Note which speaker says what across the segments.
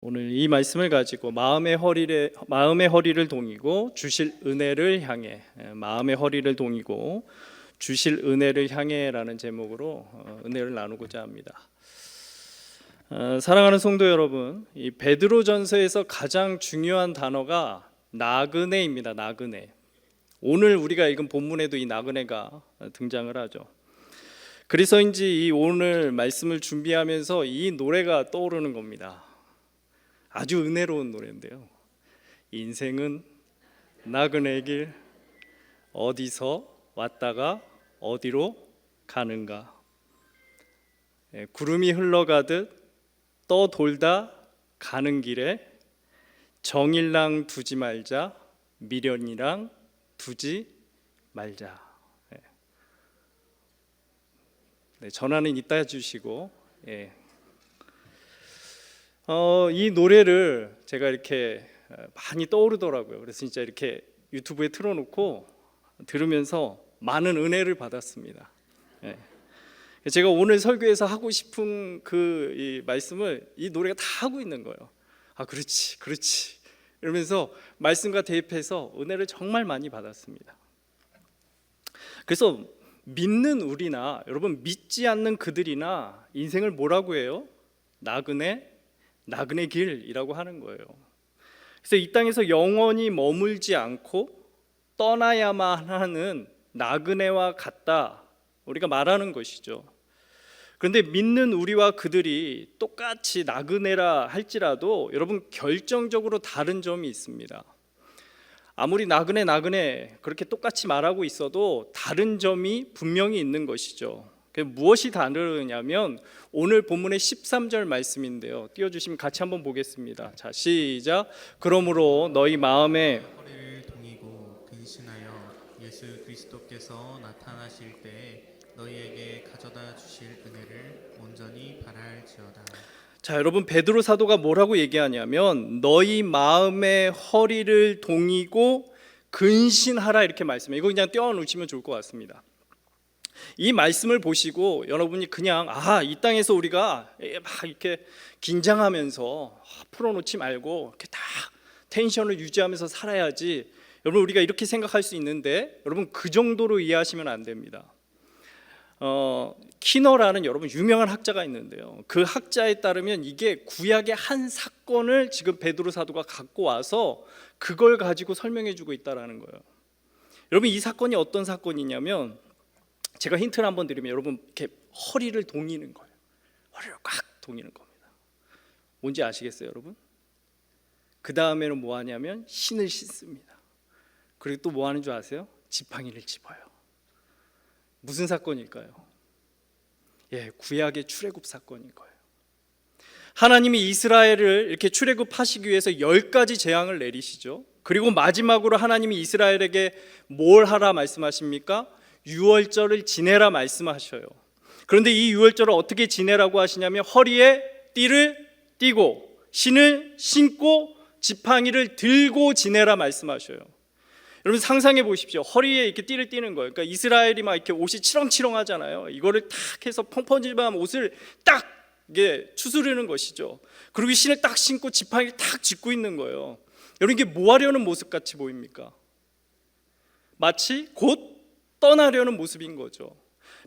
Speaker 1: 오늘 이 말씀을 가지고 마음의 허리를 동이고 주실 은혜를 향해, 마음의 허리를 동이고 주실 은혜를 향해라는 제목으로 은혜를 나누고자 합니다. 사랑하는 성도 여러분, 이 베드로전서에서 가장 중요한 단어가 나그네입니다. 나그네. 오늘 우리가 읽은 본문에도 이 나그네가 등장을 하죠. 그래서인지 이 오늘 말씀을 준비하면서 이 노래가 떠오르는 겁니다. 아주 은혜로운 노래인데요. 인생은 나그네 길, 어디서 왔다가 어디로 가는가. 구름이 흘러가듯 떠돌다 가는 길에 정일랑 두지 말자, 미련이랑 두지 말자. 전화는 이따 해주시고, 이 노래를 제가 이렇게 많이 떠오르더라고요. 그래서 진짜 이렇게 유튜브에 틀어놓고 들으면서 많은 은혜를 받았습니다. 제가 오늘 설교에서 하고 싶은 이 말씀을 이 노래가 다 하고 있는 거예요. 아, 그렇지, 그렇지. 이러면서 말씀과 대입해서 은혜를 정말 많이 받았습니다. 그래서 믿는 우리나 여러분 믿지 않는 그들이나 인생을 뭐라고 해요? 나그네 길이라고 하는 거예요. 그래서 이 땅에서 영원히 머물지 않고 떠나야만 하는 나그네와 같다, 우리가 말하는 것이죠. 그런데 믿는 우리와 그들이 똑같이 나그네라 할지라도 여러분 결정적으로 다른 점이 있습니다. 아무리 나그네 그렇게 똑같이 말하고 있어도 다른 점이 분명히 있는 것이죠. 무엇이 다르냐면 오늘 본문의 13절 말씀인데요. 띄워주시면 같이 한번 보겠습니다. 자, 시작. 그러므로 너희 마음에
Speaker 2: 허리를 동이고 근신하여 예수 그리스도께서 나타나실 때 너희에게 가져다 주실 은혜를 온전히 바랄지어다.
Speaker 1: 자, 여러분 베드로 사도가 뭐라고 얘기하냐면 너희 마음의 허리를 동이고 근신하라 이렇게 말씀해요. 이거 그냥 떼어놓으시면 좋을 것 같습니다. 이 말씀을 보시고 여러분이 그냥 이 땅에서 우리가 막 이렇게 긴장하면서 풀어놓지 말고 이렇게 다 텐션을 유지하면서 살아야지, 여러분 우리가 이렇게 생각할 수 있는데 여러분 그 정도로 이해하시면 안 됩니다. 키너라는 여러분 유명한 학자가 있는데요. 그 학자에 따르면 이게 구약의 한 사건을 지금 베드로 사도가 갖고 와서 그걸 가지고 설명해 주고 있다라는 거예요. 여러분 이 사건이 어떤 사건이냐면, 제가 힌트를 한번 드리면 여러분 이렇게 허리를 동이는 거예요. 허리를 꽉 동이는 겁니다. 뭔지 아시겠어요, 여러분? 그 다음에는 뭐 하냐면 신을 씻습니다. 그리고 또 뭐 하는 줄 아세요? 지팡이를 집어요. 무슨 사건일까요? 구약의 출애굽 사건인 거예요. 하나님이 이스라엘을 이렇게 출애굽하시기 위해서 10가지 재앙을 내리시죠. 그리고 마지막으로 하나님이 이스라엘에게 뭘 하라 말씀하십니까? 유월절을 지내라 말씀하셔요. 그런데 이 유월절을 어떻게 지내라고 하시냐면 허리에 띠를 띠고 신을 신고 지팡이를 들고 지내라 말씀하셔요. 여러분 상상해 보십시오. 허리에 이렇게 띠를 띠는 거예요. 그러니까 이스라엘이 막 이렇게 옷이 치렁치렁하잖아요. 이거를 탁 해서 펑퍼짐한 옷을 딱 이게 추스르는 것이죠. 그리고 신을 딱 신고 지팡이를 딱 짚고 있는 거예요. 여러분 이게 뭐 하려는 모습 같이 보입니까? 마치 곧 떠나려는 모습인 거죠.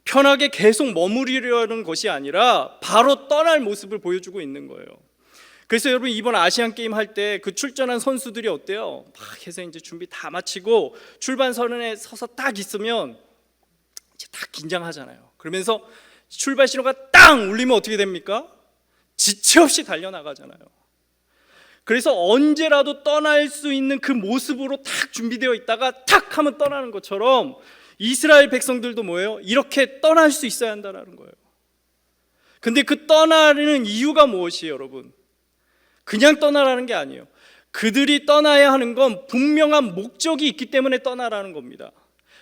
Speaker 1: 편하게 계속 머무르려는 것이 아니라 바로 떠날 모습을 보여주고 있는 거예요. 그래서 여러분 이번 아시안 게임 할 때 그 출전한 선수들이 어때요? 막 해서 이제 준비 다 마치고 출발선에 서서 딱 있으면 이제 딱 긴장하잖아요. 그러면서 출발 신호가 땅 울리면 어떻게 됩니까? 지체 없이 달려나가잖아요. 그래서 언제라도 떠날 수 있는 그 모습으로 탁 준비되어 있다가 탁 하면 떠나는 것처럼 이스라엘 백성들도 뭐예요? 이렇게 떠날 수 있어야 한다는 거예요. 근데 그 떠나는 이유가 무엇이에요, 여러분? 그냥 떠나라는 게 아니에요. 그들이 떠나야 하는 건 분명한 목적이 있기 때문에 떠나라는 겁니다.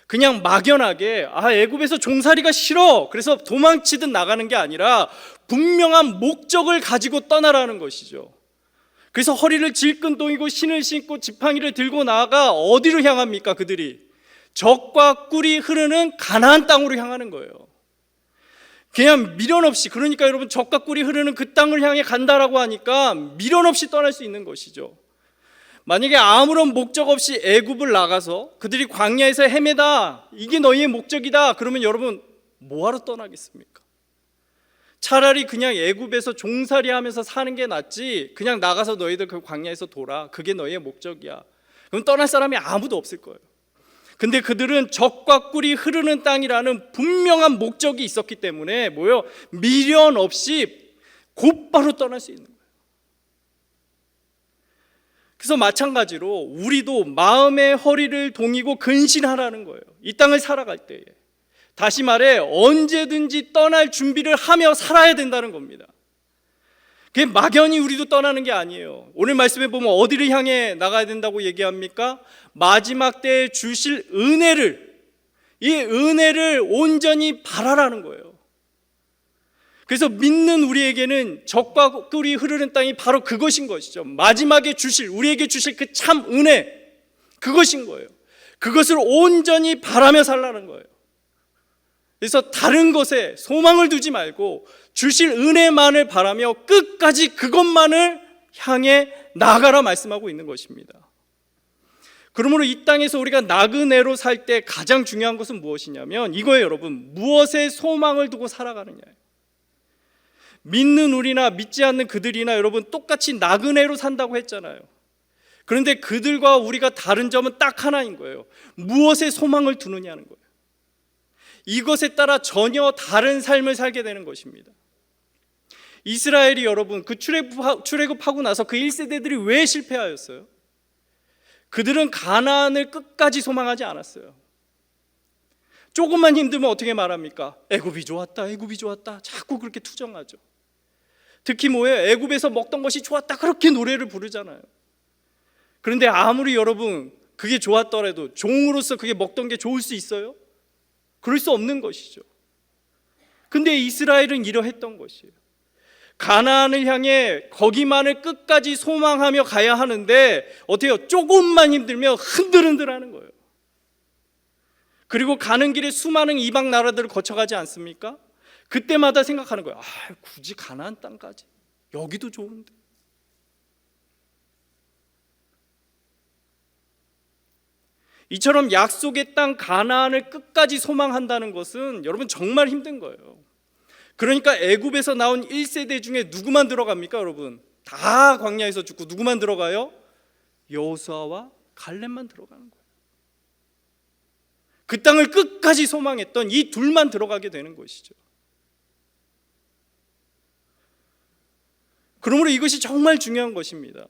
Speaker 1: 그냥 막연하게 애굽에서 종살이가 싫어 그래서 도망치듯 나가는 게 아니라 분명한 목적을 가지고 떠나라는 것이죠. 그래서 허리를 질끈 동이고 신을 신고 지팡이를 들고 나아가 어디로 향합니까? 그들이 적과 꿀이 흐르는 가나안 땅으로 향하는 거예요. 그냥 미련 없이, 그러니까 여러분 젖과 꿀이 흐르는 그 땅을 향해 간다라고 하니까 미련 없이 떠날 수 있는 것이죠. 만약에 아무런 목적 없이 애굽을 나가서 그들이 광야에서 헤매다, 이게 너희의 목적이다, 그러면 여러분 뭐하러 떠나겠습니까? 차라리 그냥 애굽에서 종살이하면서 사는 게 낫지, 그냥 나가서 너희들 그 광야에서 돌아, 그게 너희의 목적이야. 그럼 떠날 사람이 아무도 없을 거예요. 근데 그들은 젖과 꿀이 흐르는 땅이라는 분명한 목적이 있었기 때문에 뭐요? 미련 없이 곧바로 떠날 수 있는 거예요. 그래서 마찬가지로 우리도 마음의 허리를 동이고 근신하라는 거예요. 이 땅을 살아갈 때에, 다시 말해 언제든지 떠날 준비를 하며 살아야 된다는 겁니다. 그게 막연히 우리도 떠나는 게 아니에요. 오늘 말씀에 보면 어디를 향해 나가야 된다고 얘기합니까? 마지막 때에 주실 은혜를, 이 은혜를 온전히 바라라는 거예요. 그래서 믿는 우리에게는 젖과 꿀이 흐르는 땅이 바로 그것인 것이죠. 마지막에 주실, 우리에게 주실 그 참 은혜, 그것인 거예요. 그것을 온전히 바라며 살라는 거예요. 그래서 다른 것에 소망을 두지 말고 주실 은혜만을 바라며 끝까지 그것만을 향해 나아가라 말씀하고 있는 것입니다. 그러므로 이 땅에서 우리가 나그네로 살 때 가장 중요한 것은 무엇이냐면 이거예요, 여러분. 무엇에 소망을 두고 살아가느냐예요. 믿는 우리나 믿지 않는 그들이나 여러분 똑같이 나그네로 산다고 했잖아요. 그런데 그들과 우리가 다른 점은 딱 하나인 거예요. 무엇에 소망을 두느냐는 거예요. 이것에 따라 전혀 다른 삶을 살게 되는 것입니다. 이스라엘이 여러분 그 출애굽하고 나서 그 1세대들이 왜 실패하였어요? 그들은 가나안을 끝까지 소망하지 않았어요. 조금만 힘들면 어떻게 말합니까? 애굽이 좋았다, 애굽이 좋았다, 자꾸 그렇게 투정하죠. 특히 뭐예요? 애굽에서 먹던 것이 좋았다, 그렇게 노래를 부르잖아요. 그런데 아무리 여러분 그게 좋았더라도 종으로서 그게 먹던 게 좋을 수 있어요? 그럴 수 없는 것이죠. 근데 이스라엘은 이러했던 것이에요. 가나안을 향해 거기만을 끝까지 소망하며 가야 하는데 어때요? 조금만 힘들면 흔들흔들하는 거예요. 그리고 가는 길에 수많은 이방 나라들을 거쳐가지 않습니까? 그때마다 생각하는 거예요. 굳이 가나안 땅까지, 여기도 좋은데. 이처럼 약속의 땅 가나안을 끝까지 소망한다는 것은 여러분 정말 힘든 거예요. 그러니까 애굽에서 나온 1세대 중에 누구만 들어갑니까, 여러분? 다 광야에서 죽고 누구만 들어가요? 여호수아와 갈렙만 들어가는 거예요. 그 땅을 끝까지 소망했던 이 둘만 들어가게 되는 것이죠. 그러므로 이것이 정말 중요한 것입니다.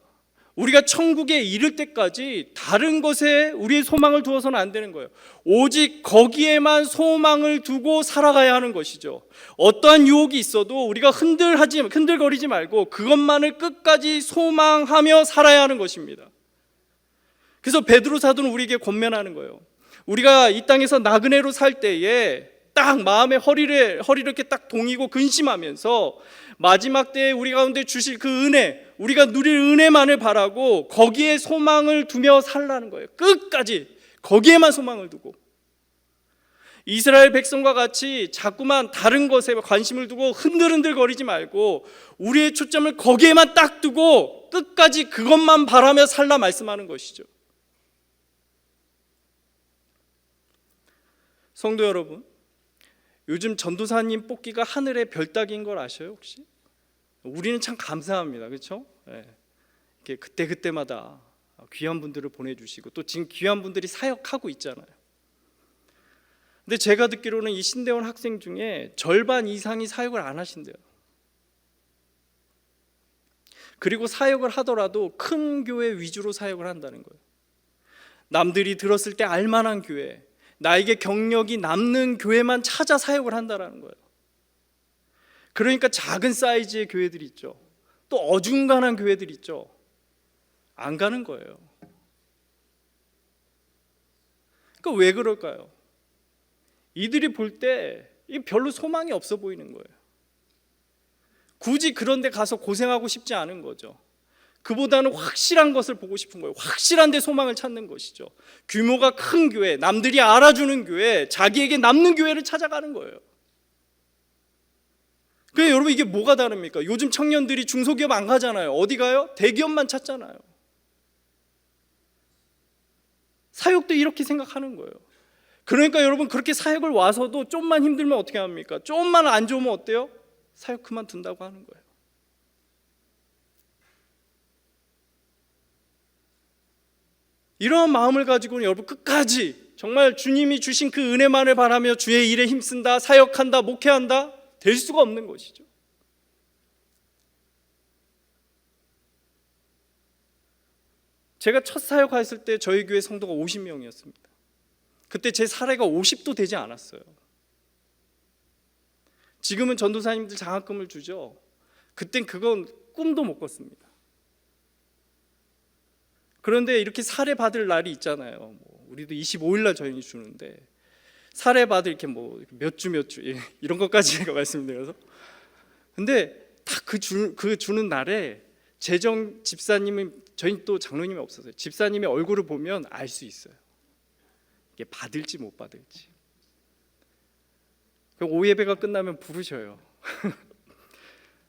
Speaker 1: 우리가 천국에 이를 때까지 다른 것에 우리의 소망을 두어서는 안 되는 거예요. 오직 거기에만 소망을 두고 살아가야 하는 것이죠. 어떠한 유혹이 있어도 우리가 흔들거리지 말고 그것만을 끝까지 소망하며 살아야 하는 것입니다. 그래서 베드로 사도는 우리에게 권면하는 거예요. 우리가 이 땅에서 나그네로 살 때에 딱 마음의 허리를 이렇게 딱 동이고 근심하면서 마지막 때에 우리 가운데 주실 그 은혜, 우리가 누릴 은혜만을 바라고 거기에 소망을 두며 살라는 거예요. 끝까지 거기에만 소망을 두고. 이스라엘 백성과 같이 자꾸만 다른 것에 관심을 두고 흔들흔들거리지 말고 우리의 초점을 거기에만 딱 두고 끝까지 그것만 바라며 살라 말씀하는 것이죠. 성도 여러분, 요즘 전도사님 뽑기가 하늘의 별 따기인 걸 아셔요, 혹시? 우리는 참 감사합니다, 그렇죠? 네. 이렇게 그때마다 귀한 분들을 보내주시고 또 지금 귀한 분들이 사역하고 있잖아요. 근데 제가 듣기로는 이 신대원 학생 중에 절반 이상이 사역을 안 하신대요. 그리고 사역을 하더라도 큰 교회 위주로 사역을 한다는 거예요. 남들이 들었을 때 알만한 교회, 나에게 경력이 남는 교회만 찾아 사역을 한다는 거예요. 그러니까 작은 사이즈의 교회들이 있죠. 또 어중간한 교회들이 있죠. 안 가는 거예요. 그러니까 왜 그럴까요? 이들이 볼 때 별로 소망이 없어 보이는 거예요. 굳이 그런 데 가서 고생하고 싶지 않은 거죠. 그보다는 확실한 것을 보고 싶은 거예요. 확실한 데 소망을 찾는 것이죠. 규모가 큰 교회, 남들이 알아주는 교회, 자기에게 남는 교회를 찾아가는 거예요. 그러니까 여러분 이게 뭐가 다릅니까? 요즘 청년들이 중소기업 안 가잖아요. 어디 가요? 대기업만 찾잖아요. 사역도 이렇게 생각하는 거예요. 그러니까 여러분 그렇게 사역을 와서도 좀만 힘들면 어떻게 합니까? 좀만 안 좋으면 어때요? 사역 그만둔다고 하는 거예요. 이러한 마음을 가지고는 여러분 끝까지 정말 주님이 주신 그 은혜만을 바라며 주의 일에 힘쓴다, 사역한다, 목회한다 될 수가 없는 것이죠. 제가 첫 사역했을 때 저희 교회 성도가 50명이었습니다. 그때 제 사례가 50도 되지 않았어요. 지금은 전도사님들 장학금을 주죠. 그땐 그건 꿈도 못 꿨습니다. 그런데 이렇게 사례 받을 날이 있잖아요. 우리도 25일 날 저희는 주는데 사례 받을 이렇게 몇 주 이런 것까지 제가 말씀드려서 근데 딱 그 주는 날에 재정 집사님이 저희 또 장로님이 없어서요. 집사님의 얼굴을 보면 알 수 있어요. 이게 받을지 못 받을지. 오후 예배가 끝나면 부르셔요.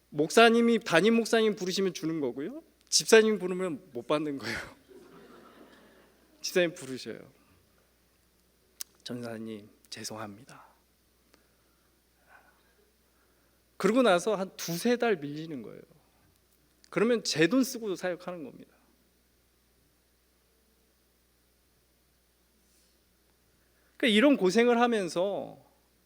Speaker 1: 목사님이 담임 목사님 부르시면 주는 거고요. 집사님 부르면 못 받는 거예요. 집사님 부르셔요. 전사님 죄송합니다. 그러고 나서 한 두세 달 밀리는 거예요. 그러면 제 돈 쓰고 사역하는 겁니다. 그러니까 이런 고생을 하면서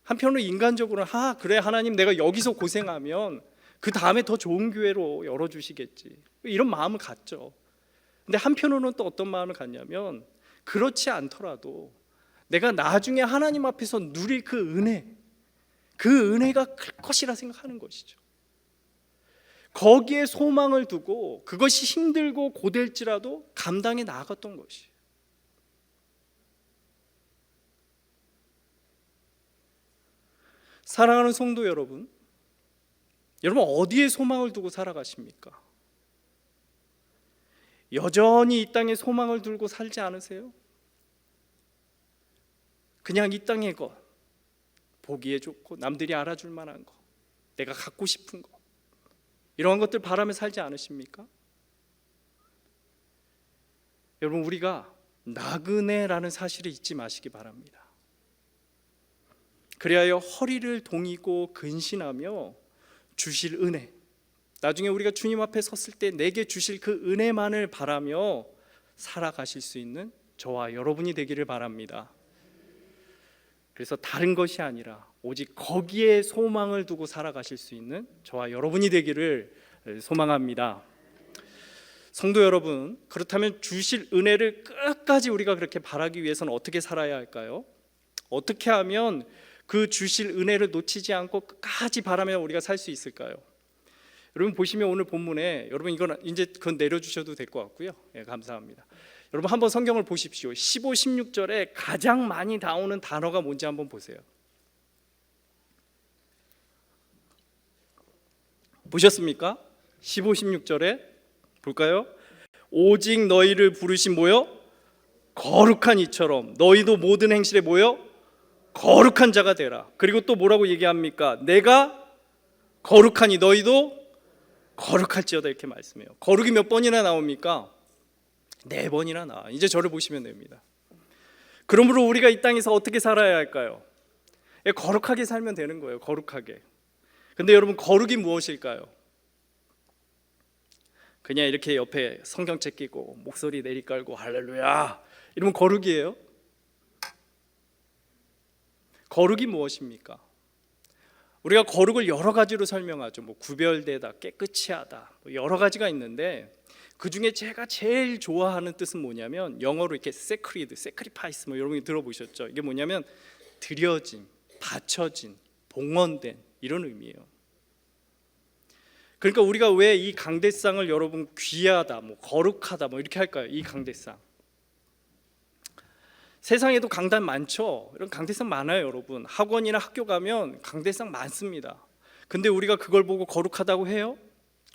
Speaker 1: 한편으로 인간적으로는 그래 하나님 내가 여기서 고생하면 그 다음에 더 좋은 교회로 열어주시겠지 이런 마음을 갖죠. 근데 한편으로는 또 어떤 마음을 갖냐면 그렇지 않더라도 내가 나중에 하나님 앞에서 누릴 그 은혜가 클 것이라 생각하는 것이죠. 거기에 소망을 두고 그것이 힘들고 고될지라도 감당해 나갔던 것이에요. 사랑하는 성도 여러분, 여러분 어디에 소망을 두고 살아가십니까? 여전히 이 땅에 소망을 두고 살지 않으세요? 그냥 이 땅의 것, 보기에 좋고 남들이 알아줄 만한 것, 내가 갖고 싶은 것, 이런 것들 바라며 살지 않으십니까? 여러분 우리가 나그네라는 사실을 잊지 마시기 바랍니다. 그리하여 허리를 동이고 근신하며 주실 은혜, 나중에 우리가 주님 앞에 섰을 때 내게 주실 그 은혜만을 바라며 살아가실 수 있는 저와 여러분이 되기를 바랍니다. 그래서 다른 것이 아니라 오직 거기에 소망을 두고 살아가실 수 있는 저와 여러분이 되기를 소망합니다. 성도 여러분, 그렇다면 주실 은혜를 끝까지 우리가 그렇게 바라기 위해서는 어떻게 살아야 할까요? 어떻게 하면 그 주실 은혜를 놓치지 않고 끝까지 바라며 우리가 살 수 있을까요? 여러분 보시면 오늘 본문에 여러분 이건 이제 그건 내려주셔도 될 것 같고요. 감사합니다. 여러분 한번 성경을 보십시오. 15, 16절에 가장 많이 나오는 단어가 뭔지 한번 보세요. 보셨습니까? 15, 16절에 볼까요? 오직 너희를 부르신 거룩한 이처럼 너희도 모든 행실에 거룩한 자가 되라. 그리고 또 뭐라고 얘기합니까? 내가 거룩하니 너희도 거룩할지어다 이렇게 말씀해요. 거룩이 몇 번이나 나옵니까? 4번이나 나와. 이제 저를 보시면 됩니다. 그러므로 우리가 이 땅에서 어떻게 살아야 할까요? 거룩하게 살면 되는 거예요. 거룩하게. 근데 여러분 거룩이 무엇일까요? 그냥 이렇게 옆에 성경책 끼고 목소리 내리깔고 할렐루야 이러면 거룩이에요? 거룩이 무엇입니까? 우리가 거룩을 여러 가지로 설명하죠. 구별되다, 깨끗이 하다, 여러 가지가 있는데 그 중에 제가 제일 좋아하는 뜻은 뭐냐면 영어로 이렇게 sacred, sacrifice 여러분이 들어보셨죠? 이게 뭐냐면 드려진, 바쳐진, 봉헌된 이런 의미예요. 그러니까 우리가 왜 이 강대상을 여러분 귀하다, 거룩하다 이렇게 할까요? 이 강대상. 세상에도 강단 많죠. 이런 강대상 많아요, 여러분. 학원이나 학교 가면 강대상 많습니다. 근데 우리가 그걸 보고 거룩하다고 해요?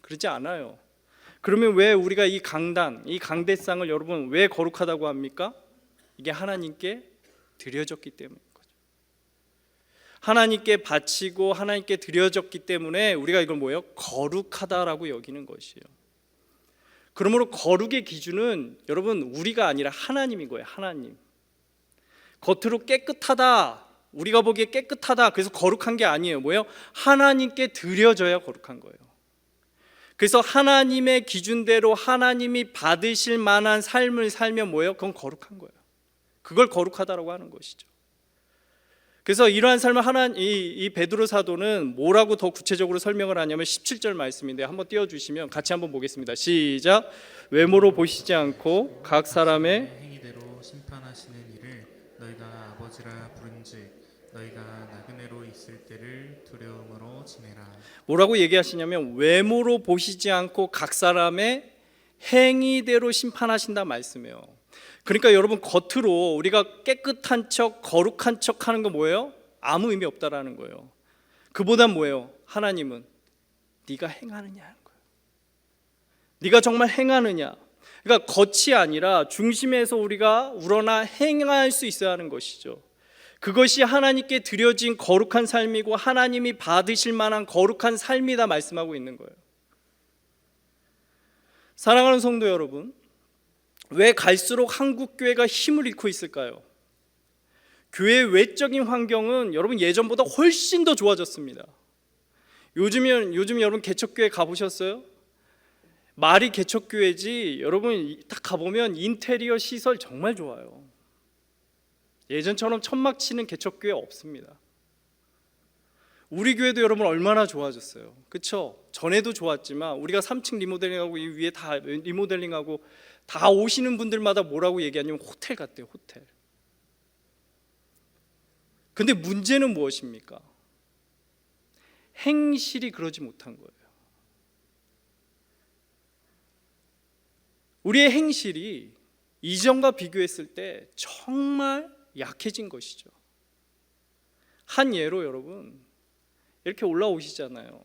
Speaker 1: 그러지 않아요. 그러면 왜 우리가 이 강대상을 여러분 왜 거룩하다고 합니까? 이게 하나님께 드려졌기 때문인 거죠. 하나님께 바치고 하나님께 드려졌기 때문에 우리가 이걸 뭐예요? 거룩하다라고 여기는 것이에요. 그러므로 거룩의 기준은 여러분 우리가 아니라 하나님인 거예요. 하나님. 겉으로 깨끗하다, 우리가 보기에 깨끗하다, 그래서 거룩한 게 아니에요. 뭐예요? 하나님께 드려져야 거룩한 거예요. 그래서 하나님의 기준대로 하나님이 받으실 만한 삶을 살면 뭐예요? 그건 거룩한 거예요. 그걸 거룩하다라고 하는 것이죠. 그래서 이러한 삶을 이 베드로 사도는 뭐라고 더 구체적으로 설명을 하냐면 17절 말씀인데 한번 띄워주시면 같이 한번 보겠습니다. 시작. 외모로 보시지 않고 각 사람의
Speaker 2: 행위대로 심판하시는 이를 너희가 아버지라 부른즉 너희가 나그네로 있을 때를 두려움으로 지내라.
Speaker 1: 뭐라고 얘기하시냐면 외모로 보시지 않고 각 사람의 행위대로 심판하신다 말씀이에요. 그러니까 여러분 겉으로 우리가 깨끗한 척 거룩한 척 하는 거 뭐예요? 아무 의미 없다라는 거예요. 그보단 뭐예요? 하나님은 네가 행하느냐 하는 거예요. 네가 정말 행하느냐. 그러니까 겉이 아니라 중심에서 우리가 우러나 행할 수 있어야 하는 것이죠. 그것이 하나님께 드려진 거룩한 삶이고 하나님이 받으실 만한 거룩한 삶이다 말씀하고 있는 거예요. 사랑하는 성도 여러분, 왜 갈수록 한국교회가 힘을 잃고 있을까요? 교회 외적인 환경은 여러분 예전보다 훨씬 더 좋아졌습니다. 요즘 여러분 개척교회 가보셨어요? 말이 개척교회지 여러분 딱 가보면 인테리어 시설 정말 좋아요. 예전처럼 천막 치는 개척교회 없습니다. 우리 교회도 여러분 얼마나 좋아졌어요. 그렇죠? 전에도 좋았지만 우리가 3층 리모델링하고 이 위에 다 리모델링하고 다 오시는 분들마다 뭐라고 얘기하냐면 호텔 같대요. 호텔. 근데 문제는 무엇입니까? 행실이 그러지 못한 거예요. 우리의 행실이 이전과 비교했을 때 정말 약해진 것이죠. 한 예로 여러분 이렇게 올라오시잖아요.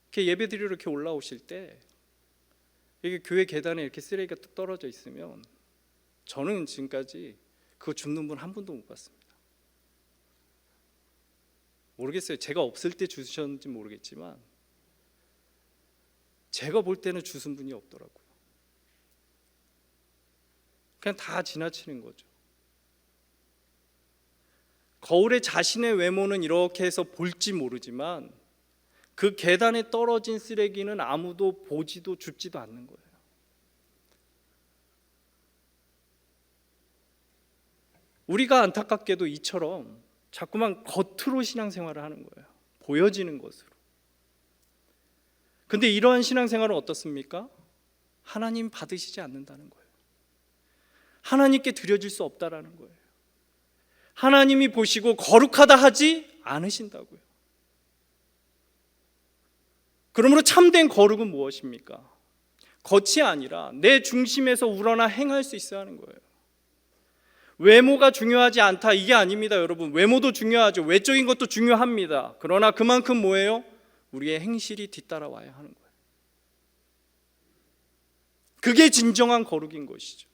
Speaker 1: 이렇게 예배드리러 이렇게 올라오실 때 이게 교회 계단에 이렇게 쓰레기가 뚝 떨어져 있으면 저는 지금까지 그거 줍는 분 한 분도 못 봤습니다. 모르겠어요. 제가 없을 때 주셨는지 모르겠지만 제가 볼 때는 주신 분이 없더라고요. 그냥 다 지나치는 거죠. 거울에 자신의 외모는 이렇게 해서 볼지 모르지만 그 계단에 떨어진 쓰레기는 아무도 보지도 줍지도 않는 거예요. 우리가 안타깝게도 이처럼 자꾸만 겉으로 신앙생활을 하는 거예요. 보여지는 것으로. 근데 이러한 신앙생활은 어떻습니까? 하나님 받으시지 않는다는 거예요. 하나님께 드려질 수 없다라는 거예요. 하나님이 보시고 거룩하다 하지 않으신다고요. 그러므로 참된 거룩은 무엇입니까? 겉이 아니라 내 중심에서 우러나 행할 수 있어야 하는 거예요. 외모가 중요하지 않다 이게 아닙니다. 여러분 외모도 중요하죠. 외적인 것도 중요합니다. 그러나 그만큼 뭐예요? 우리의 행실이 뒤따라와야 하는 거예요. 그게 진정한 거룩인 것이죠.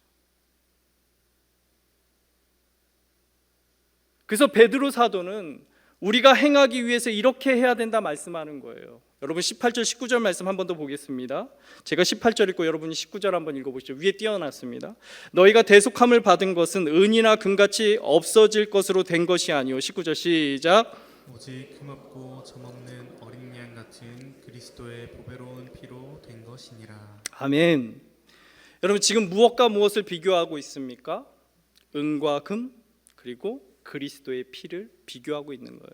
Speaker 1: 그래서 베드로 사도는 우리가 행하기 위해서 이렇게 해야 된다 말씀하는 거예요. 여러분 18절 19절 말씀 한 번 더 보겠습니다. 제가 18절 읽고 여러분이 19절 한번 읽어보시죠. 위에 띄어놨습니다. 너희가 대속함을 받은 것은 은이나 금같이 없어질 것으로 된 것이 아니요. 19절 시작.
Speaker 2: 오직 흠없고 점없는 어린 양 같은 그리스도의 보배로운 피로 된 것이니라.
Speaker 1: 아멘. 여러분 지금 무엇과 무엇을 비교하고 있습니까? 은과 금 그리고 그리스도의 피를 비교하고 있는 거예요.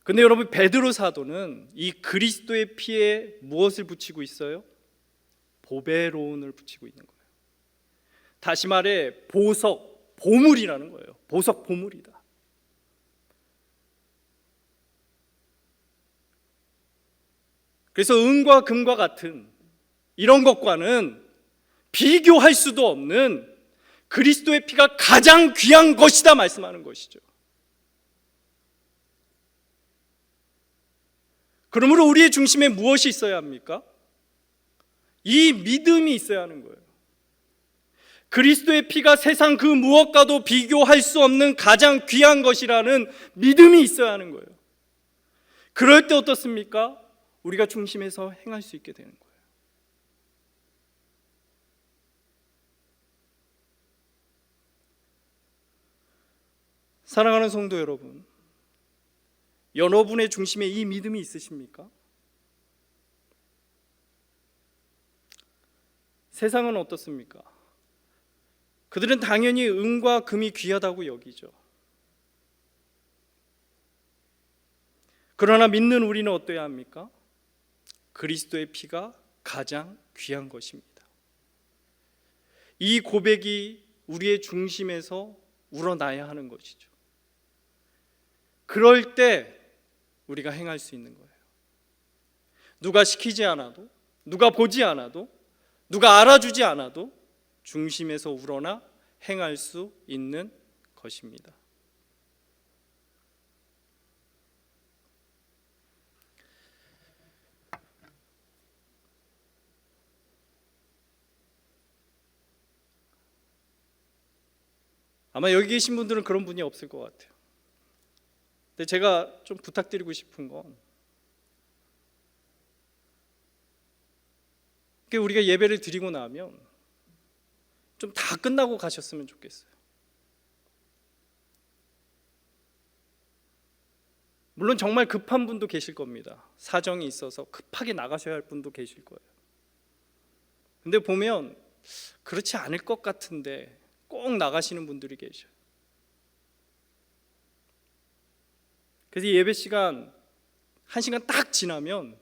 Speaker 1: 근데 여러분 베드로 사도는 이 그리스도의 피에 무엇을 붙이고 있어요? 보배로운을 붙이고 있는 거예요. 다시 말해 보석, 보물이라는 거예요. 보석, 보물이다. 그래서 은과 금과 같은 이런 것과는 비교할 수도 없는 그리스도의 피가 가장 귀한 것이다 말씀하는 것이죠. 그러므로 우리의 중심에 무엇이 있어야 합니까? 이 믿음이 있어야 하는 거예요. 그리스도의 피가 세상 그 무엇과도 비교할 수 없는 가장 귀한 것이라는 믿음이 있어야 하는 거예요. 그럴 때 어떻습니까? 우리가 중심에서 행할 수 있게 되는 거예요. 사랑하는 성도 여러분, 여러분의 중심에 이 믿음이 있으십니까? 세상은 어떻습니까? 그들은 당연히 은과 금이 귀하다고 여기죠. 그러나 믿는 우리는 어떠해야 합니까? 그리스도의 피가 가장 귀한 것입니다. 이 고백이 우리의 중심에서 우러나야 하는 것이죠. 그럴 때 우리가 행할 수 있는 거예요. 누가 시키지 않아도, 누가 보지 않아도, 누가 알아주지 않아도 중심에서 우러나 행할 수 있는 것입니다. 아마 여기 계신 분들은 그런 분이 없을 것 같아요. 근데 제가 좀 부탁드리고 싶은 건, 우리가 예배를 드리고 나면 좀 다 끝나고 가셨으면 좋겠어요. 물론 정말 급한 분도 계실 겁니다. 사정이 있어서 급하게 나가셔야 할 분도 계실 거예요. 근데 보면 그렇지 않을 것 같은데 꼭 나가시는 분들이 계셔요. 그래서 예배 시간 1시간 딱 지나면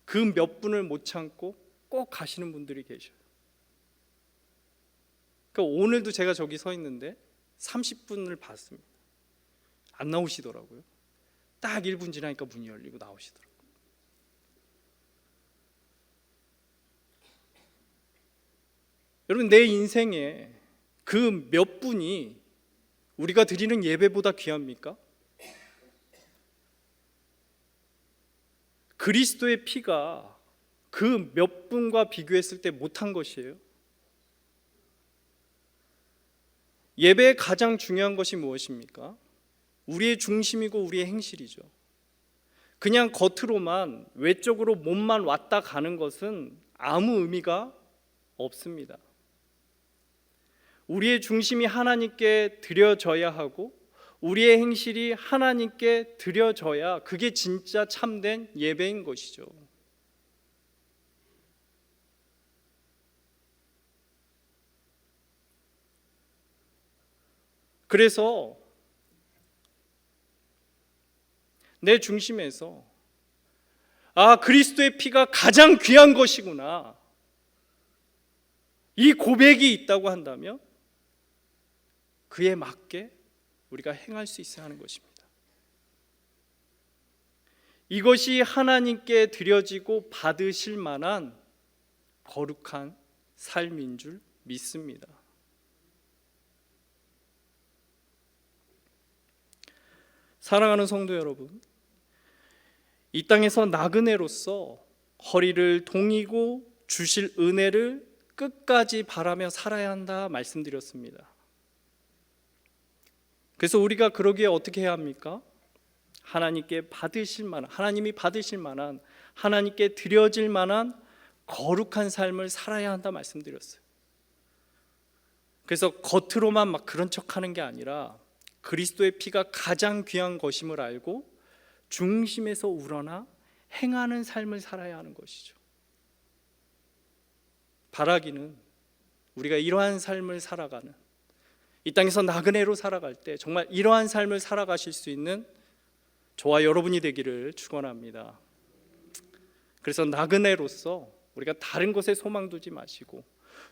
Speaker 1: 그 몇 분을 못 참고 꼭 가시는 분들이 계셔요. 그러니까 오늘도 제가 저기 서 있는데 30분을 봤습니다. 안 나오시더라고요. 딱 1분 지나니까 문이 열리고 나오시더라고요. 여러분, 내 인생에 그 몇 분이 우리가 드리는 예배보다 귀합니까? 그리스도의 피가 그 몇 분과 비교했을 때 못한 것이에요. 예배의 가장 중요한 것이 무엇입니까? 우리의 중심이고 우리의 행실이죠. 그냥 겉으로만, 외적으로 몸만 왔다 가는 것은 아무 의미가 없습니다. 우리의 중심이 하나님께 드려져야 하고 우리의 행실이 하나님께 드려져야 그게 진짜 참된 예배인 것이죠. 그래서 내 중심에서 그리스도의 피가 가장 귀한 것이구나, 이 고백이 있다고 한다면 그에 맞게 우리가 행할 수 있어야 하는 것입니다. 이것이 하나님께 드려지고 받으실 만한 거룩한 삶인 줄 믿습니다. 사랑하는 성도 여러분, 이 땅에서 나그네로서 허리를 동이고 주실 은혜를 끝까지 바라며 살아야 한다 말씀드렸습니다. 그래서 우리가 그러기에 어떻게 해야 합니까? 하나님께 받으실 만한, 하나님이 받으실 만한, 하나님께 드려질 만한 거룩한 삶을 살아야 한다 말씀드렸어요. 그래서 겉으로만 막 그런 척하는 게 아니라 그리스도의 피가 가장 귀한 것임을 알고 중심에서 우러나 행하는 삶을 살아야 하는 것이죠. 바라기는 우리가 이러한 삶을 살아가는, 이 땅에서 나그네로 살아갈 때 정말 이러한 삶을 살아가실 수 있는 저와 여러분이 되기를 축원합니다. 그래서 나그네로서 우리가 다른 것에 소망 두지 마시고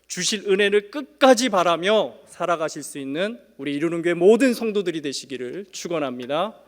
Speaker 1: 주실 은혜를 끝까지 바라며 살아가실 수 있는 우리 이루는 교회 모든 성도들이 되시기를 축원합니다.